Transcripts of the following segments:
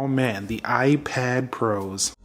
Oh man, the iPad Pros.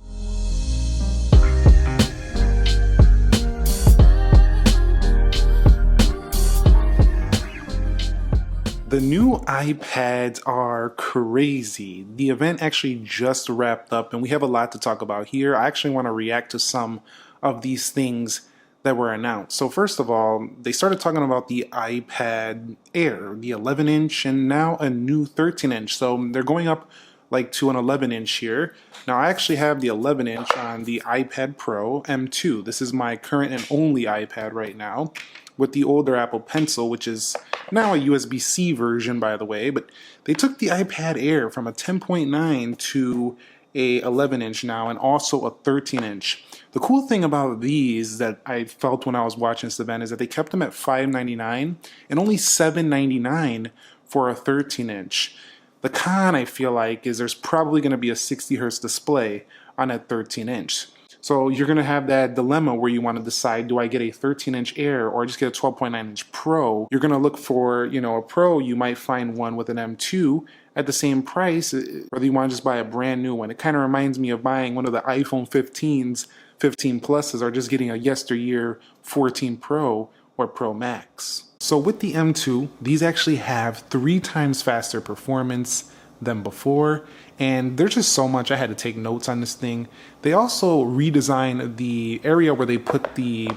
The new iPads are crazy. The event actually just wrapped up and we have a lot to talk about here. I actually want to react to some of these things that were announced. So first of all, they started talking about the iPad Air, the 11-inch, and now a new 13-inch. So they're going up like to an 11-inch here. Now I actually have the 11-inch on the iPad Pro M2. This is my current and only iPad right now, with the older Apple Pencil, which is now a USB-C version, by the way. But they took the iPad Air from a 10.9 to a 11-inch now, and also a 13-inch. The cool thing about these that I felt when I was watching this event is that they kept them at $599 and only $799 for a 13-inch. The con, I feel like, is there's probably going to be a 60 hertz display on a 13-inch. So you're going to have that dilemma where you want to decide, do I get a 13-inch Air or just get a 12.9-inch Pro? You're going to look for, a Pro. You might find one with an M2 at the same price, or you want to just buy a brand new one. It kind of reminds me of buying one of the iPhone 15s, 15 Pluses, or just getting a yesteryear 14 Pro or Pro Max. So with the M2, these actually have 3 times faster performance than before, and there's just so much. I had to take notes on this thing. They also redesigned the area where they put the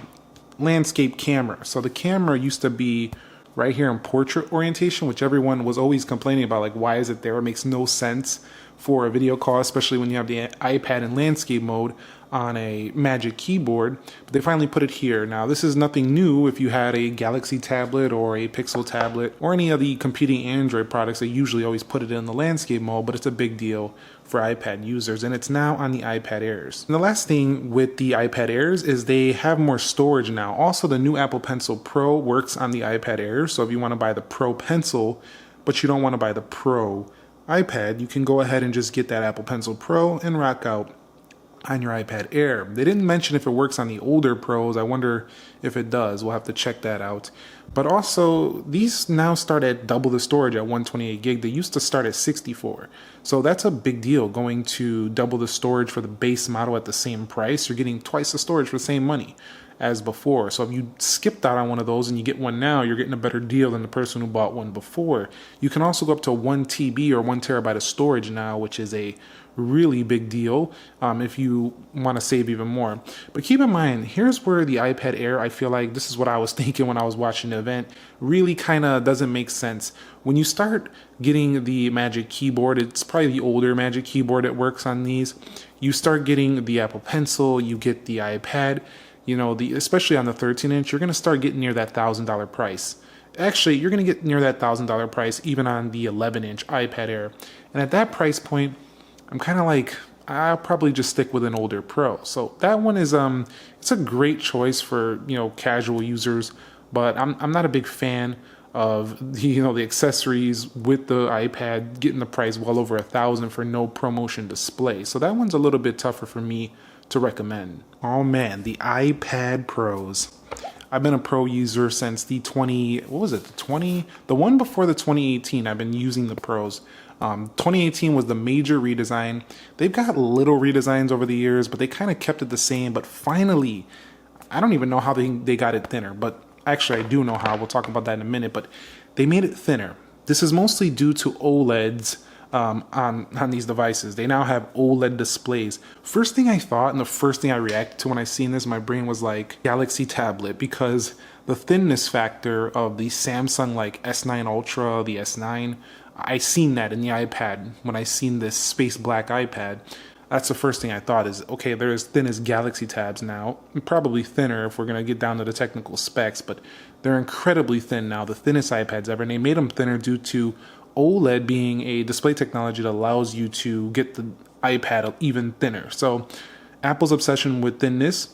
landscape camera. So the camera used to be right here in portrait orientation, which everyone was always complaining about, like, why is it there? It makes no sense for a video call, especially when you have the iPad in landscape mode on a Magic Keyboard. But they finally put it here. Now, this is nothing new. If you had a Galaxy tablet or a Pixel tablet or any of the competing Android products, they usually always put it in the landscape mode, but it's a big deal for iPad users, and it's now on the iPad Airs. And the last thing with the iPad Airs is they have more storage now. Also, the new Apple Pencil Pro works on the iPad Air, so if you want to buy the Pro Pencil, but you don't want to buy the Pro iPad, you can go ahead and just get that Apple Pencil Pro and rock out on your iPad Air. They didn't mention if it works on the older Pros. I wonder if it does. We'll have to check that out. But also, these now start at double the storage at 128 gig. They used to start at 64. So that's a big deal, going to double the storage for the base model at the same price. You're getting twice the storage for the same money as before. So if you skipped out on one of those and you get one now, you're getting a better deal than the person who bought one before. You can also go up to 1 TB or 1 terabyte of storage now, which is a really big deal if you want to save even more. But keep in mind, here's where the iPad Air, I feel like this is what I was thinking when I was watching the event, really kind of doesn't make sense. When you start getting the Magic Keyboard, it's probably the older Magic Keyboard that works on these. You start getting the Apple Pencil, you get the iPad, especially on the 13-inch, you're going to start getting near that $1,000 price. Actually, you're going to get near that $1,000 price even on the 11-inch iPad Air. And at that price point, I'm kind of like, I'll probably just stick with an older Pro. So that one is it's a great choice for casual users, but I'm not a big fan of the accessories with the iPad getting the price well over $1,000 for no ProMotion display. So that one's a little bit tougher for me to recommend. Oh man, the iPad Pros. I've been a Pro user since the one before the 2018. I've been using the Pros. 2018 was the major redesign. They've got little redesigns over the years, but they kind of kept it the same. But finally, I don't even know how they got it thinner, but actually I do know how. We'll talk about that in a minute, but they made it thinner. This is mostly due to OLEDs on these devices. They now have OLED displays. First thing I thought, and the first thing I reacted to when I seen this, my brain was like Galaxy tablet, because the thinness factor of the Samsung like S9 Ultra, the S9, I seen that in the iPad when I seen this space black iPad. That's the first thing I thought is, okay, they're as thin as Galaxy tabs now. Probably thinner if we're going to get down to the technical specs, but they're incredibly thin now, the thinnest iPads ever. And they made them thinner due to OLED being a display technology that allows you to get the iPad even thinner. So Apple's obsession with thinness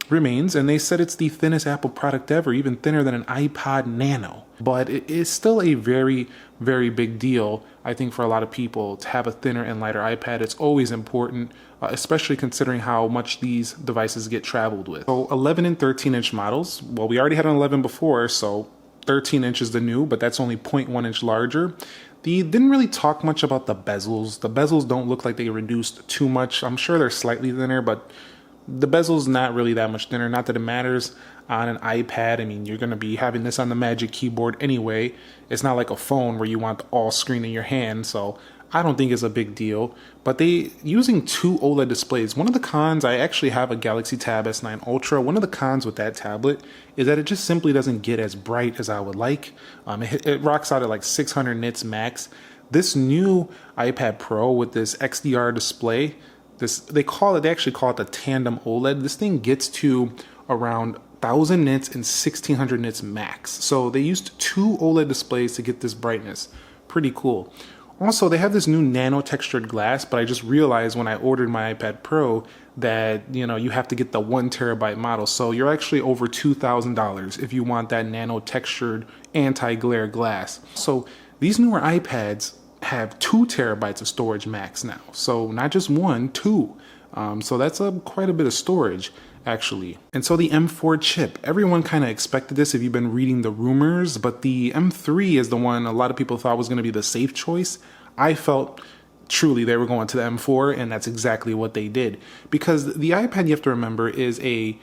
remains, and they said it's the thinnest Apple product ever, even thinner than an iPod Nano. But it is still a very, very big deal, I think, for a lot of people to have a thinner and lighter iPad. It's always important, especially considering how much these devices get traveled with. So 11 and 13-inch models, well, we already had an 11 before, so 13 inches the new, but that's only 0.1 inch larger. They didn't really talk much about the bezels. The bezels don't look like they reduced too much. I'm sure they're slightly thinner, but the bezel's not really that much thinner. Not that it matters on an iPad. I mean, you're going to be having this on the Magic Keyboard anyway. It's not like a phone where you want the all screen in your hand, so I don't think it's a big deal. But they using two OLED displays. One of the cons, I actually have a Galaxy Tab S9 Ultra. One of the cons with that tablet is that it just simply doesn't get as bright as I would like. It rocks out at like 600 nits max. This new iPad Pro with this XDR display, they actually call it the tandem OLED. This thing gets to around 1000 nits and 1600 nits max. So they used two OLED displays to get this brightness. Pretty cool. Also, they have this new nano textured glass, but I just realized when I ordered my iPad Pro that, you have to get the 1 terabyte model. So you're actually over $2,000 if you want that nano textured anti-glare glass. So these newer iPads have 2 terabytes of storage max now. So not just one, two. So that's quite a bit of storage, actually. And so the M4 chip, everyone kind of expected this if you've been reading the rumors, but the M3 is the one a lot of people thought was going to be the safe choice. I felt truly they were going to the M4, and that's exactly what they did. Because the iPad, you have to remember, is a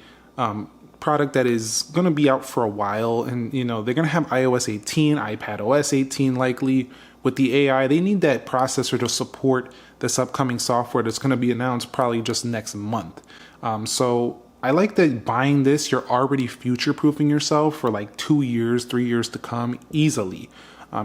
product that is going to be out for a while, and they're going to have iOS 18, iPad OS 18 likely. With the AI, they need that processor to support this upcoming software that's going to be announced probably just next month. So I like that buying this, you're already future-proofing yourself for like 2 years, 3 years to come easily.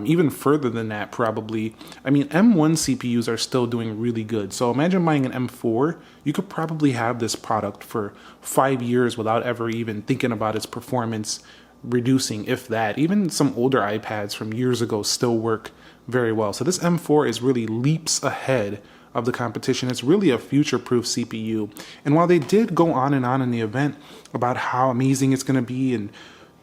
Even further than that, probably. I mean, M1 CPUs are still doing really good. So imagine buying an M4. You could probably have this product for 5 years without ever even thinking about its performance reducing, if that. Even some older iPads from years ago still work very well. So this M4 is really leaps ahead of the competition. It's really a future-proof CPU. And while they did go on in the event about how amazing it's going to be and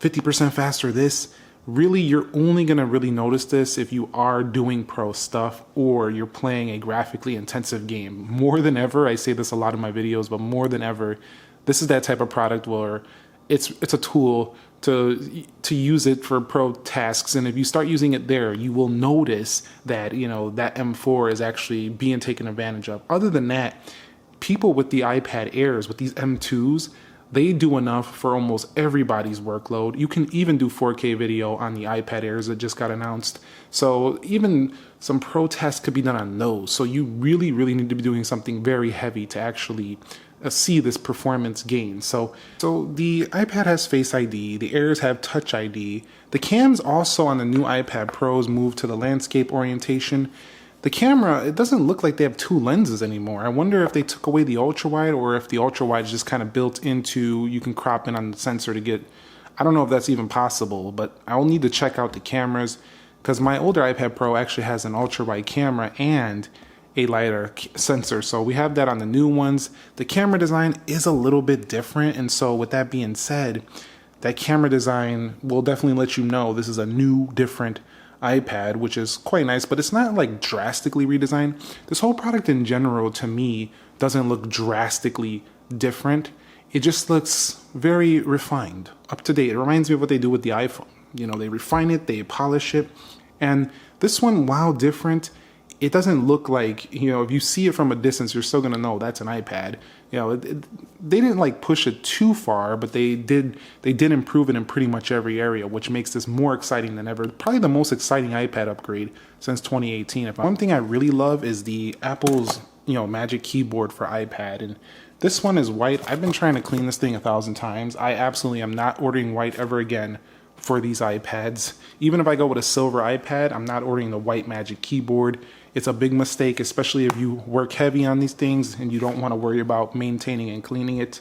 50% faster this, really you're only going to really notice this if you are doing pro stuff or you're playing a graphically intensive game. More than ever, I say this a lot in my videos, but more than ever, this is that type of product where it's a tool to use it for pro tasks, and if you start using it there, you will notice that that M4 is actually being taken advantage of. Other than that, people with the iPad Airs, with these M2s, they do enough for almost everybody's workload. You can even do 4K video on the iPad Airs that just got announced. So even some pro tests could be done on those. So you really, really need to be doing something very heavy to actually see this performance gain. So the iPad has Face ID, the Airs have Touch ID. The cams also on the new iPad Pros move to the landscape orientation. The camera, it doesn't look like they have two lenses anymore. I wonder if they took away the ultra wide or if the ultra wide is just kind of built into, you can crop in on the sensor to get, I don't know if that's even possible, but I'll need to check out the cameras because my older iPad Pro actually has an ultra wide camera and a LiDAR sensor. So we have that on the new ones. The camera design is a little bit different. And so with that being said, that camera design will definitely let you know this is a new, different iPad, which is quite nice, but it's not like drastically redesigned. This whole product in general, to me, doesn't look drastically different. It just looks very refined, up to date. It reminds me of what they do with the iPhone. They refine it, they polish it. And this one, while different, it doesn't look like, if you see it from a distance, you're still going to know that's an iPad. They didn't like push it too far, but they did improve it in pretty much every area, which makes this more exciting than ever. Probably the most exciting iPad upgrade since 2018. One thing I really love is the Apple's, Magic Keyboard for iPad. And this one is white. I've been trying to clean this thing 1,000 times. I absolutely am not ordering white ever again for these iPads. Even if I go with a silver iPad, I'm not ordering the white Magic Keyboard. It's a big mistake, especially if you work heavy on these things and you don't want to worry about maintaining and cleaning it.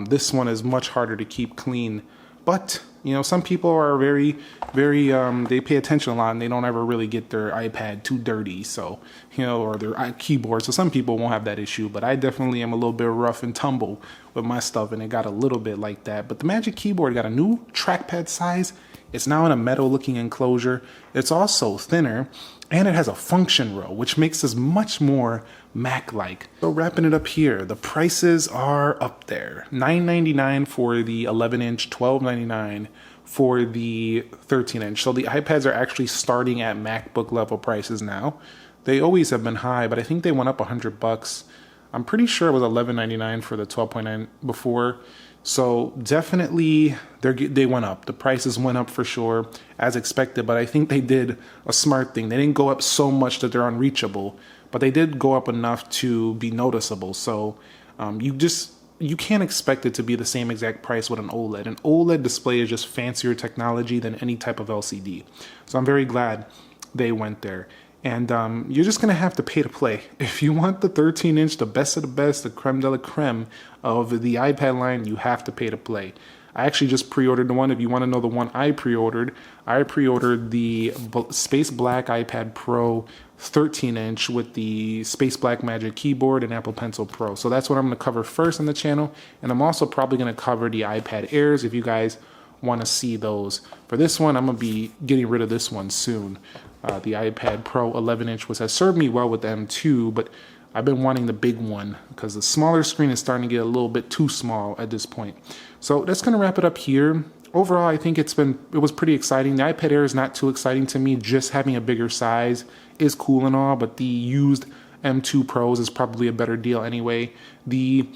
This one is much harder to keep clean. But, some people are very, they pay attention a lot and they don't ever really get their iPad too dirty. So, or their keyboard. So some people won't have that issue. But I definitely am a little bit rough and tumble with my stuff, and it got a little bit like that. But the Magic Keyboard got a new trackpad size. It's now in a metal looking enclosure. It's also thinner, and it has a function row, which makes this much more Mac-like. So wrapping it up here, the prices are up there. $999 for the 11-inch, $1299 for the 13-inch. So the iPads are actually starting at MacBook level prices now. They always have been high, but I think they went up $100. I'm pretty sure it was $11.99 for the 12.9 before. So definitely they went up. The prices went up for sure, as expected, but I think they did a smart thing. They didn't go up so much that they're unreachable, but they did go up enough to be noticeable. So you can't expect it to be the same exact price with an OLED. An OLED display is just fancier technology than any type of LCD. So I'm very glad they went there. And you're just going to have to pay to play. If you want the 13-inch, the best of the best, the creme de la creme of the iPad line, you have to pay to play. I actually just pre-ordered the one. If you want to know the one I pre-ordered the Space Black iPad Pro 13-inch with the Space Black Magic Keyboard and Apple Pencil Pro. So that's what I'm going to cover first on the channel. And I'm also probably going to cover the iPad Airs if you guys want to see those. For this one, I'm going to be getting rid of this one soon. The iPad Pro 11-inch, which has served me well with the M2, but I've been wanting the big one because the smaller screen is starting to get a little bit too small at this point. So that's going to wrap it up here. Overall, I think it was pretty exciting. The iPad Air is not too exciting to me. Just having a bigger size is cool and all, but the used M2 Pros is probably a better deal anyway. The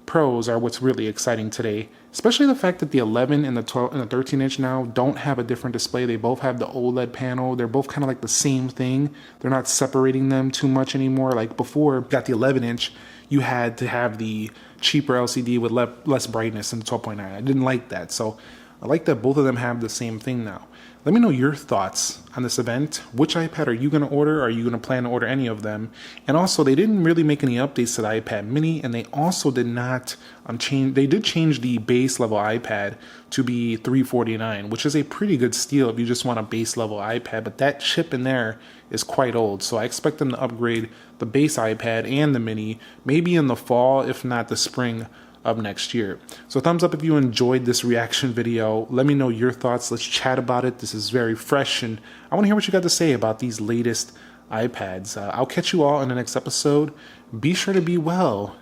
Pros are what's really exciting today, especially the fact that the 11 and the 12 and the 13-inch now don't have a different display. They both have the OLED panel. They're both kind of like the same thing. They're not separating them too much anymore. Like before, got the 11-inch, you had to have the cheaper LCD with less brightness in the 12.9. I didn't like that. So I like that both of them have the same thing now. Let me know your thoughts on this event. Which iPad are you going to order? Are you going to plan to order any of them? And also, they didn't really make any updates to the iPad mini, and they also did not change. They did change the base level iPad to be $349, which is a pretty good steal if you just want a base level iPad. But that chip in there is quite old, so I expect them to upgrade the base iPad and the mini maybe in the fall, if not the spring of next year. So thumbs up if you enjoyed this reaction video. Let me know your thoughts. Let's chat about it. This is very fresh, and I want to hear what you got to say about these latest iPads. I'll catch you all in the next episode. Be sure to be well,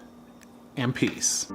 and peace.